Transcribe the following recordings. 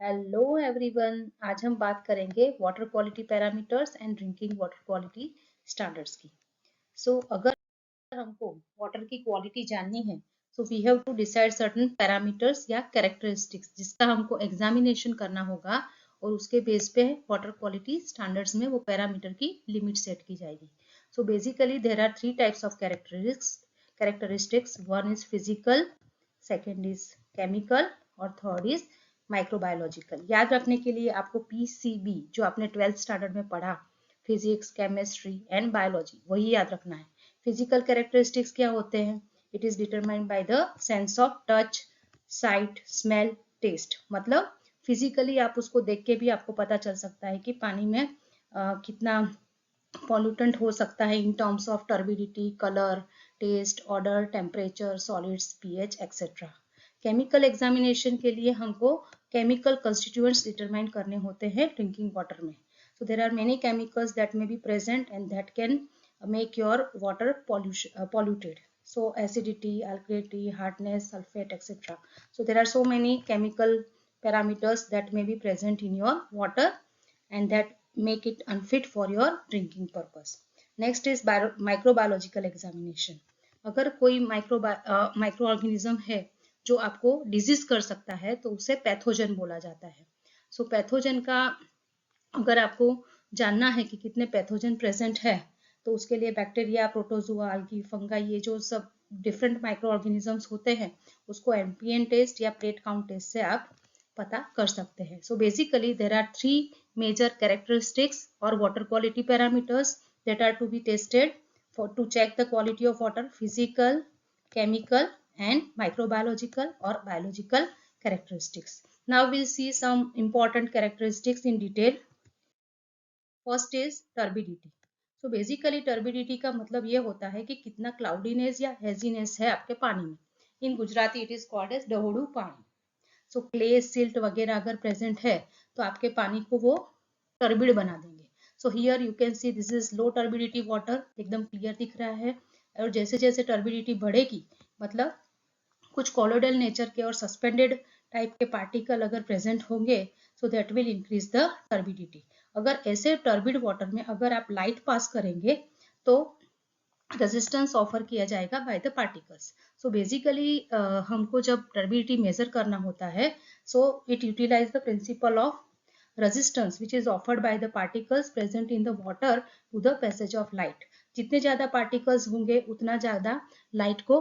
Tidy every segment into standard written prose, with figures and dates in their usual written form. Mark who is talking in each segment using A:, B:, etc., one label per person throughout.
A: Hello everyone, आज हम बात करेंगे water quality parameters and drinking water quality standards की। अगर हमको वाटर की क्वालिटी जाननी है so we have to decide certain parameters या कैरेक्टरिस्टिक्स जिसका हमको एग्जामिनेशन करना होगा और उसके बेस पे वाटर क्वालिटी स्टैंडर्ड्स में वो पैरामीटर की लिमिट सेट की जाएगी। So basically there are three types of characteristics. One is physical, second is chemical और थर्ड इज माइक्रोबायोलॉजिकल। याद रखने के लिए आपको पीसीबी जो आपने 12th स्टैंडर्ड में पढ़ा, फिजिक्स, केमिस्ट्री एंड बायोलॉजी, वही याद रखना है। फिजिकल कैरेक्टरिस्टिक्स क्या होते हैं? It is determined by the sense of touch, sight, smell, taste. मतलब फिजिकली आप उसको देख के भी आपको पता चल सकता है कि पानी में कितना पॉल्यूटेंट हो सकता है in terms of turbidity, colour, taste, odour, temperature, solids, pH etcetera. Chemical examination के लिए हमको केमिकल कंस्टिट्यूएंट्स डिटरमाइन करने होते हैं ड्रिंकिंग वाटर में। So there are many chemicals that may be present and that can make your water polluted. So acidity, alkalinity, hardness, sulfate, etc. So there are so many chemical parameters that may be present in your water and that make it unfit for your drinking purpose. Next is microbiological examination. अगर कोई micro organism है जो आपको disease कर सकता है तो उसे पैथोजन बोला जाता है। सो पैथोजन का अगर आपको जानना है कि कितने पैथोजन प्रेजेंट है तो उसके लिए बैक्टीरिया, प्रोटोजुआ, algae, फंगाई, ये जो सब डिफरेंट माइक्रो ऑर्गेनिजम्स होते हैं उसको एमपीएन टेस्ट या प्लेट काउंट टेस्ट से आप पता कर सकते हैं। So basically there are three major characteristics और water quality parameters that are to be tested to check the quality of water: physical, chemical and microbiological or biological characteristics. Now we'll see some important characteristics in detail. First is turbidity. So basically turbidity का मतलब ये होता है कि कितना cloudiness या haziness है आपके पानी में। In Gujarati it is called as डहोड़ू पानी। सो क्ले, सिल्ट वगैरह अगर प्रेजेंट है तो आपके पानी को वो टर्बिड बना देंगे। So here you can see this is low turbidity water, एकदम क्लियर दिख रहा है। और जैसे जैसे टर्बिडिटी बढ़ेगी मतलब कुछ कॉलोडल नेचर के और सस्पेंडेड टाइप के पार्टिकल अगर प्रेजेंट होंगे so that will increase the turbidity. अगर ऐसे टर्बिड वाटर में अगर आप लाइट पास करेंगे तो रेजिस्टेंस ऑफर किया जाएगा by the particles. So basically हमको जब टर्बिडिटी मेजर करना होता है so it utilise the principle of resistance which is offered by the particles present in the water to the passage of light. जितने ज्यादा particles होंगे उतना ज्यादा लाइट को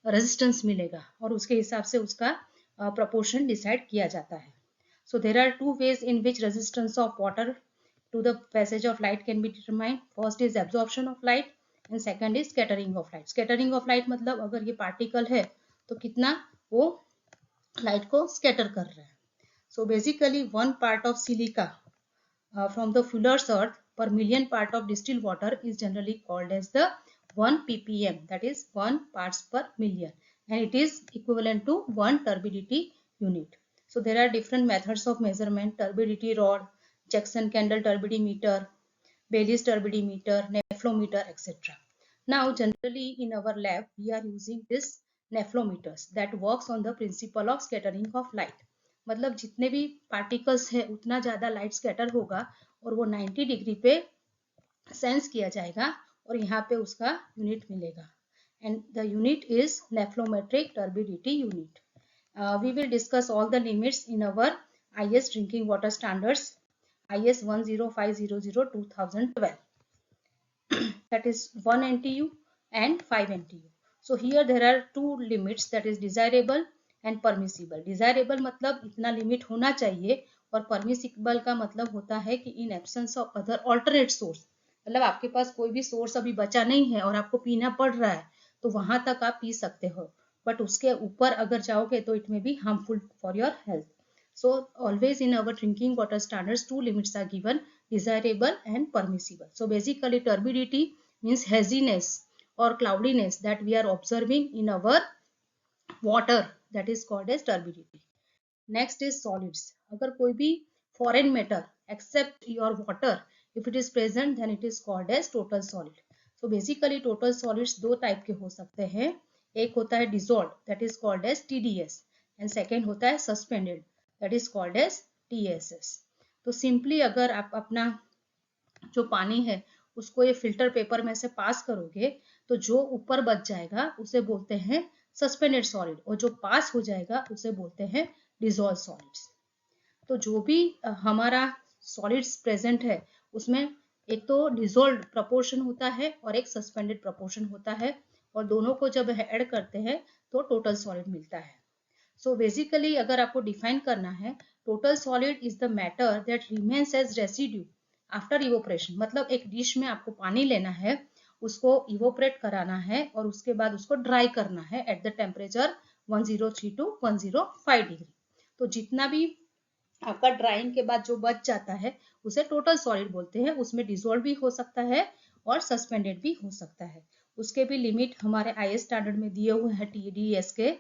A: रेजिस्टेंस मिलेगा और उसके हिसाब से उसका प्रपोर्शन डिसाइड किया जाता है। So there are two ways in which resistance of water to the passage of light can be determined. First is absorption of light and second is scattering of light. Scattering of light मतलब अगर ये particle है तो कितना वो light को scatter कर रहा है। So basically 1 part of silica from the fuller's earth per million part of distilled water is generally called as the 1 ppm, that is 1 parts per million, and it is equivalent to 1 turbidity unit. So there are different methods of measurement: turbidity rod, Jackson candle turbidimeter, Baylis turbidimeter, nephrometer, etc. Now generally in our lab we are using this nephrometers that works on the principle of scattering of light. मतलब जितने भी particles है उतना ज्यादा light scatter होगा और वो 90 degree पे सेंस किया जाएगा और यहाँ पे उसका यूनिट मिलेगा and the unit is nephelometric turbidity unit. We will discuss all the limits in our IS drinking water standards IS 10500:2012 that is 1 NTU and 5 NTU. So here there are two limits, that is desirable and permissible. Desirable मतलब इतना limit होना चाहिए और permissible का मतलब होता है कि in absence of other alternate source, मतलब आपके पास कोई भी सोर्स अभी बचा नहीं है और आपको पीना पड़ रहा है तो वहां तक आप पी सकते हो, बट उसके ऊपर अगर जाओगे तो it may be harmful for your health. So always in our drinking water standards two limits are given: desirable and permissible. So basically turbidity means haziness or cloudiness that we are observing in our water, that is called as turbidity. Next is solids. अगर कोई भी foreign matter except your water if it is present then it is called as total solid. So basically total solids दो type के हो सकते हैं. एक होता है dissolved that is called as TDS and second होता है suspended that is called as TSS। तो सिंपली अगर आप अपना जो पानी है उसको ये फिल्टर पेपर में से पास करोगे तो जो ऊपर बच जाएगा उसे बोलते हैं सस्पेंडेड सॉलिड, और जो पास हो जाएगा उसे बोलते हैं डिजोल्व सॉलिड्स। तो जो भी हमारा सॉलिड्स प्रेजेंट है उसमें एक तो डिजोल्व प्रपोर्शन होता है और एक सस्पेंडेड प्रपोर्शन होता है, और दोनों को जब ऐड करते हैं तो टोटल सॉलिड मिलता है। सो बेसिकली अगर आपको डिफाइन करना है, total solid is the matter that remains as residue after evaporation. मतलब एक डिश में आपको पानी लेना है, उसको इवोपरेट कराना है और उसके बाद उसको ड्राई करना है at the temperature 103 to 105 degree. तो जितना भी आपका ड्राइंग के बाद जो बच जाता है उसे टोटल सॉलिड बोलते हैं। उसमें डिजोल्व भी हो सकता है और सस्पेंडेड भी हो सकता है। उसके भी लिमिट हमारे आईएस स्टैंडर्ड में दिए हुए हैं, TDS के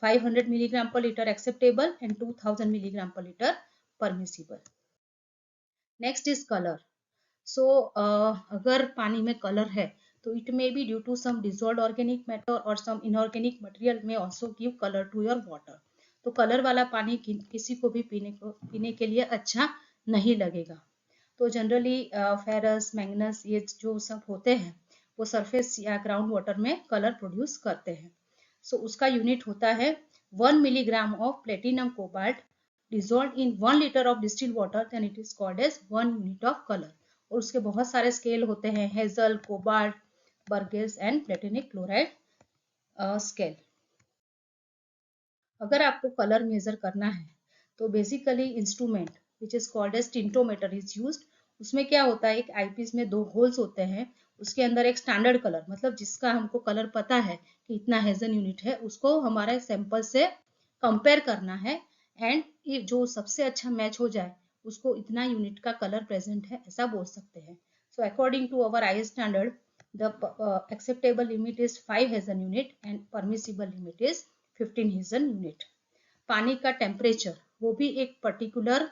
A: 500 मिलीग्राम पर लीटर एक्सेप्टेबल एंड 2000 मिलीग्राम पर litre permissible. Next is colour. So अगर पानी में कलर है तो it may be due to some dissolved organic matter और some inorganic material may also give colour to your water. तो colour वाला पानी किसी को भी पीने के लिए अच्छा नहीं लगेगा। तो जनरली फेरस, मैग्नस, ये जो सब होते हैं वो सरफेस या ग्राउंड वाटर में कलर प्रोड्यूस करते हैं। सो उसका यूनिट होता है 1 milligram of platinum cobalt dissolved in 1 liter of distilled water, then it is called as 1 unit of color। और उसके बहुत सारे स्केल होते हैं, hazen, cobalt, burgess and platinic chloride scale. अगर आपको कलर मेजर करना है तो basically instrument which is called as tintometer is used. उसमें क्या होता है, एक आईपीस में 2 होल्स होते हैं, उसके अंदर एक स्टैंडर्ड कलर, मतलब जिसका हमको कलर पता है कि इतना हेजन यूनिट है, उसको हमारे सैंपल से कंपेयर करना है एंड जो सबसे अच्छा मैच हो जाए उसको इतना यूनिट का कलर प्रेजेंट है ऐसा बोल सकते हैं। So according to our IS standard the acceptable limit is 5 hazen unit and permissible limit is 15 hazen unit. पानी का टेम्परेचर वो भी एक पर्टिकुलर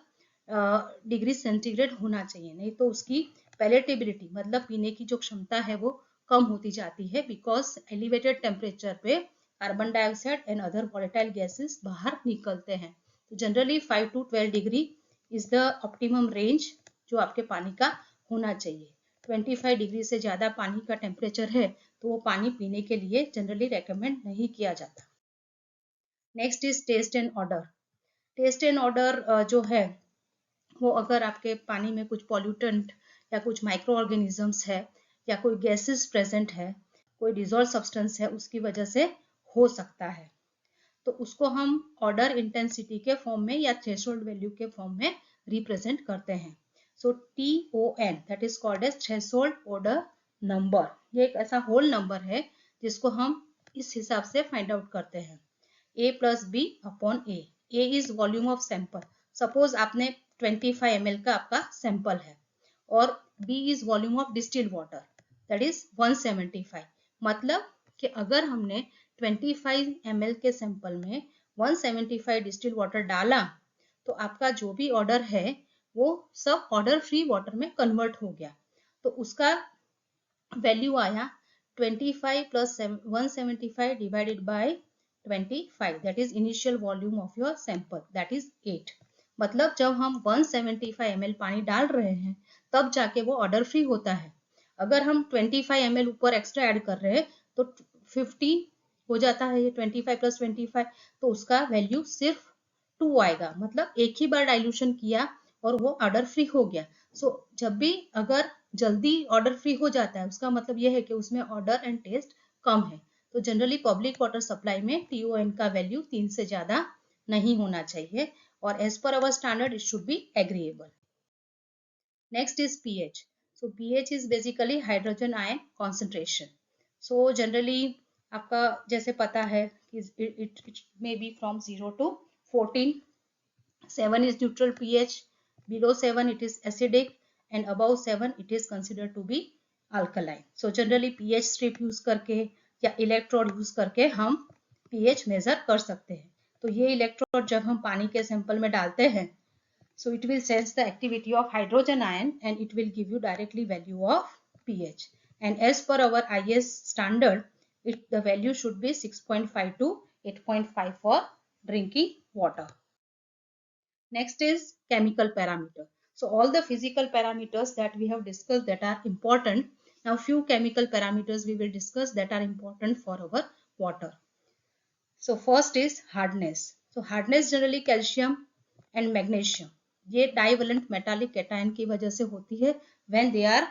A: डिग्री सेंटीग्रेड होना चाहिए, नहीं तो उसकी पैलेटेबिलिटी मतलब पीने की जो क्षमता है वो कम होती जाती है, बिकॉज एलिवेटेड टेम्परेचर पे carbon dioxide and other volatile gases बाहर निकलते हैं। तो generally 5 to 12 degree is the optimum range जो आपके पानी का होना चाहिए। 25 डिग्री से ज्यादा पानी का टेम्परेचर है तो वो पानी पीने के लिए जनरली रेकमेंड नहीं किया जाता। Next is taste and odour. Taste and odour जो है वो अगर आपके पानी में कुछ पॉल्यूटेंट या कुछ माइक्रो ऑर्गेनिजम्स है या कोई गैसेस प्रेजेंट है, कोई डिजोल्व सब्सटेंस है, उसकी वजह से हो सकता है। तो उसको हम ऑर्डर इंटेंसिटी के फॉर्म में या थ्रेशोल्ड वैल्यू के फॉर्म में रिप्रेजेंट करते हैं। So TON that is called as threshold odour number. ये एक ऐसा होल नंबर है जिसको हम इस हिसाब से फाइंड आउट करते हैं, A plus B upon A। A is volume of sample. Suppose आपने 25 ml का आपका सैंपल है और B is volume of distilled water that is 175। मतलब कि अगर हमने 25 ml के सैंपल में 175 डिस्टिल्ड वाटर डाला तो आपका जो भी ऑर्डर है वो सब ऑर्डर फ्री वाटर में कन्वर्ट हो गया। तो उसका वैल्यू आया 25 plus 175 divided by 25, that is initial volume of your sample, that is 8। मतलब जब हम 175 ml पानी डाल रहे हैं तब जाके वो ऑर्डर फ्री होता है। अगर हम 25 ml ऊपर एक्स्ट्रा ऐड कर रहे हैं तो 50 हो जाता है, ये 25 plus 25, तो उसका वैल्यू सिर्फ 2 आएगा। मतलब एक ही बार डाइल्यूशन किया और वो ऑर्डर फ्री हो गया। सो जब भी अगर जल्दी ऑर्डर फ्री हो जाता है उसका मतलब यह है कि उसमें ऑर्डर एंड टेस्ट कम है। तो जनरली पब्लिक वाटर सप्लाई में TON का वैल्यू 3 से ज्यादा नहीं होना चाहिए और as per our standard it should be agreeable. Next is pH। So pH is basically hydrogen ion concentration. So generally आपका जैसे पता है कि it may be from 0 to 14। 7 is neutral pH, below 7 it is acidic and above 7 it is considered to be alkaline। So generally pH strip use करके या electrode use करके हम pH major कर सकते हैं। तो ये इलेक्ट्रोड जब हम पानी के सैंपल में डालते हैं so it will sense the activity of hydrogen ion and it will give you directly value of pH, and as per our IS standard the value should be 6.5 to 8.5 for drinking water। Next is chemical parameter. So all the physical parameters that we have discussed that are important. Now few chemical parameters we will discuss that are important for our water. So first is hardness. So hardness generally calcium and magnesium. ये divalent metallic cation की वजह से होती है when they are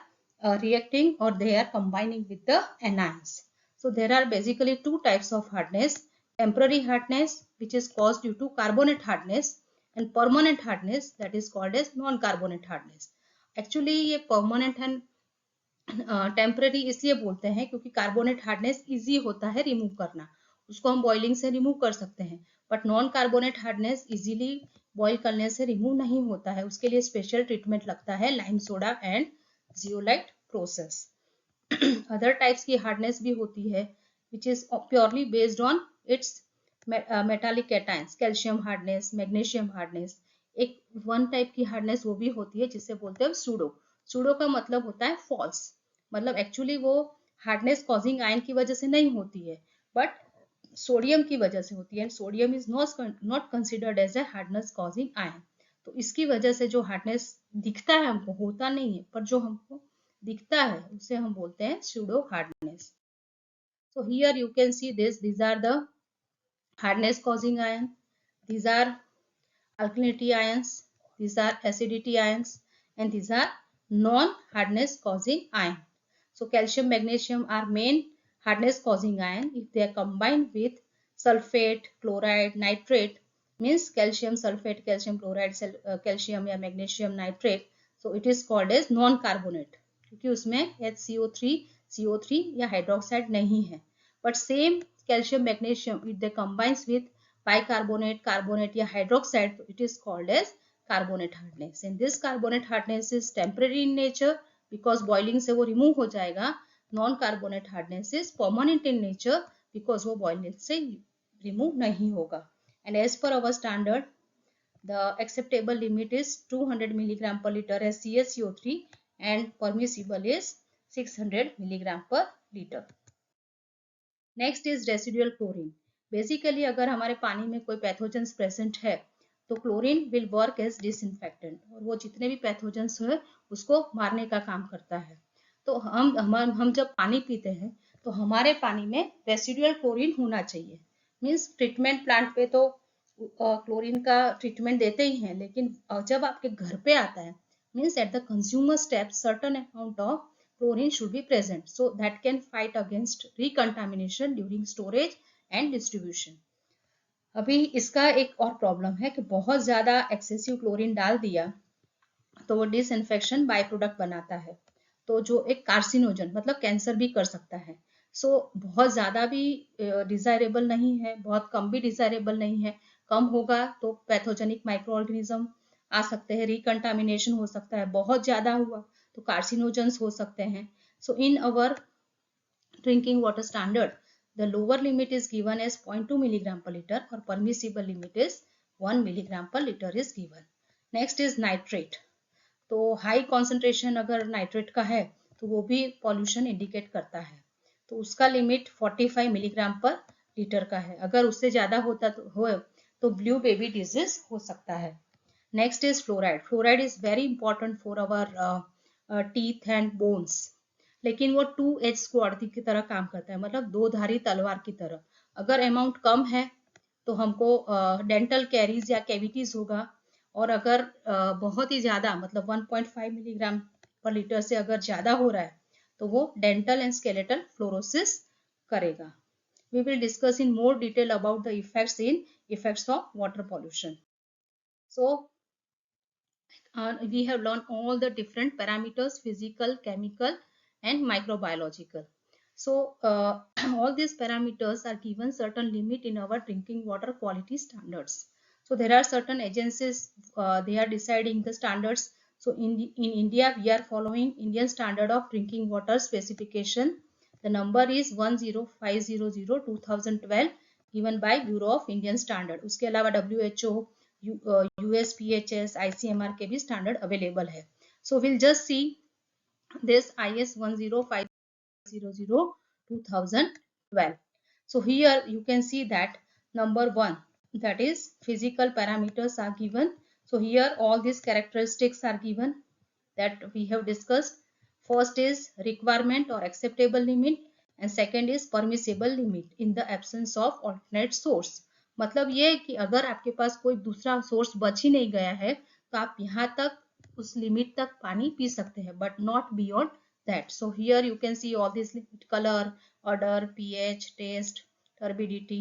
A: reacting or they are combining with the anions. So there are basically two types of hardness. Temporary hardness which is caused due to carbonate hardness and permanent hardness that is called as non-carbonate hardness. Actually ये permanent and temporary इसलिए बोलते हैं क्योंकि carbonate hardness easy होता है remove करना, उसको हम बॉइलिंग से रिमूव कर सकते हैं, but non carbonate hardness easily boil करने से रिमूव नहीं होता है, उसके लिए स्पेशल ट्रीटमेंट लगता है lime soda and zeolite process. Other types की हार्डनेस भी होती है which is purely based on it's metallic cations, calcium hardness, magnesium hardness. एक वन टाइप की हार्डनेस वो भी होती है जिसे बोलते हैं सूडो. सूडो का मतलब होता है फॉल्स, मतलब एक्चुअली वो हार्डनेस कॉजिंग आयन की वजह से नहीं होती है बट सोडियम की वजह से होती है. Sodium is not considered as a hardness causing ion. तो इसकी वजह से जो हार्डनेस दिखता है हमको, होता नहीं है पर जो हमको दिखता है उसे हम बोलते हैं pseudo hardness. So here you can see this, these are the hardness causing ion, these are alkalinity ions, these are acidity ions, and these are non hardness causing ion. So calcium, magnesium are main hardness causing ion. If they are combined with sulfate, chloride, nitrate, means calcium sulfate, calcium chloride, calcium या magnesium nitrate, so it is called as non carbonate क्योंकि उसमें HCO3 CO3 या hydroxide नहीं है. But same calcium magnesium if they combines with bicarbonate, carbonate या hydroxide, it is called as carbonate hardness. And this carbonate hardness is temporary in nature because boiling से वो remove हो जाएगा. Non-carbonate hardness is permanent in nature because वो boiling से remove नहीं होगा. And as per our standard, the acceptable limit is 200 milligram per liter as CaCO3 and permissible is 600 milligram per liter. Next is residual chlorine. Basically अगर हमारे पानी में कोई pathogens present है तो chlorine will work as disinfectant और वो जितने भी पैथोजेंस है उसको मारने का काम करता है. तो हम जब पानी पीते हैं तो हमारे पानी में रेसिडुअल क्लोरीन होना चाहिए. मीन्स ट्रीटमेंट प्लांट पे तो क्लोरीन का ट्रीटमेंट देते ही हैं, लेकिन जब आपके घर पे आता है means at the consumer step certain amount of chlorine should be present so that can fight against recontamination during storage and distribution. अभी इसका एक और प्रॉब्लम है कि बहुत ज्यादा एक्सेसिव क्लोरीन डाल दिया तो वो डिसइंफेक्शन बाय प्रोडक्ट बनाता है, तो जो एक कार्सिनोजन मतलब कैंसर भी कर सकता है. सो बहुत ज्यादा भी डिजायरेबल नहीं है, बहुत कम भी डिजायरेबल नहीं है. कम होगा तो पैथोजेनिक माइक्रो ऑर्गेनिज्म आ सकते हैं, रिकंटामिनेशन हो सकता है. बहुत ज्यादा हुआ तो कार्सिनोजेंस हो सकते हैं. So in our drinking water standard the lower limit is given as 0.2 milligram per liter or permissible limit is 1 milligram per liter is given. Next is nitrate. तो हाई कॉन्सेंट्रेशन अगर नाइट्रेट का है तो वो भी पॉल्यूशन इंडिकेट करता है, तो उसका लिमिट 45 मिलीग्राम पर लीटर का है. अगर उससे ज्यादा होता तो ब्लू बेबी डिजीज हो सकता है. Next is fluoride. Fluoride is very important for our teeth and bones, लेकिन वो 2 एज स्क्वाड की तरह काम करता है, मतलब दो धारी तलवार की तरह. अगर अमाउंट कम है तो हमको डेंटल कैरीज या कैविटीज होगा, और अगर बहुत ही ज्यादा मतलब 1.5 मिलीग्राम पर लीटर से अगर ज्यादा हो रहा है तो वो डेंटल एंड स्केलेटल फ्लोरोसिस करेगा. We will discuss in more detail about the effects of water pollution. So we have learned all the different parameters, physical, chemical and microbiological. So all these parameters are given certain limit in our drinking water quality standards. So there are certain agencies, they are deciding the standards. So in India we are following Indian Standard of Drinking Water Specification. The number is 10500/2012 given by Bureau of Indian Standard. उसके अलावा WHO, USPHS, ICMR के भी standard available है. So we'll just see this IS 10500/2012. So here you can see that number 1, that is physical parameters are given. So here all these characteristics are given that we have discussed. First is requirement or acceptable limit and second is permissible limit in the absence of alternate source. मतलब ये है कि अगर आपके पास कोई दूसरा source बच ही नहीं गया है तो आप यहाँ तक उस लिमिट तक पानी पी सकते हैं but not beyond that. So here you can see all this colour, order, pH, taste, turbidity,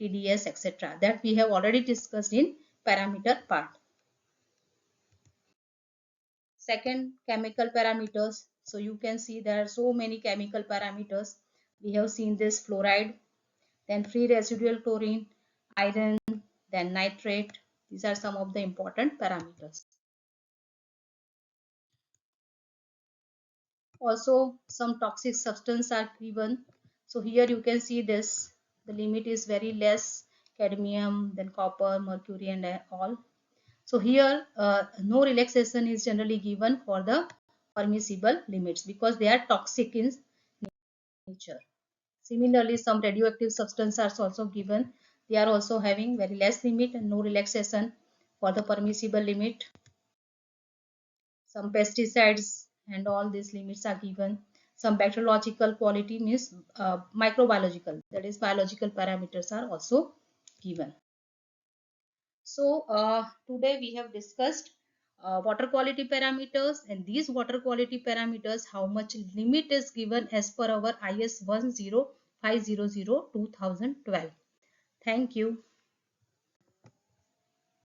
A: TDS, etc. that we have already discussed in parameter part. Second, chemical parameters. So you can see there are so many chemical parameters. We have seen this fluoride, then free residual chlorine, iron, then nitrate. These are some of the important parameters. Also, some toxic substances are given. So here you can see this. The limit is very less, cadmium, then copper, mercury, and all. So here no relaxation is generally given for the permissible limits because they are toxic in nature. Similarly, some radioactive substances are also given. They are also having very less limit and no relaxation for the permissible limit. Some pesticides and all these limits are given. Some bacteriological quality means microbiological, that is biological parameters are also given. So today we have discussed water quality parameters, and these water quality parameters, how much limit is given as per our IS 10500 2012. Thank you.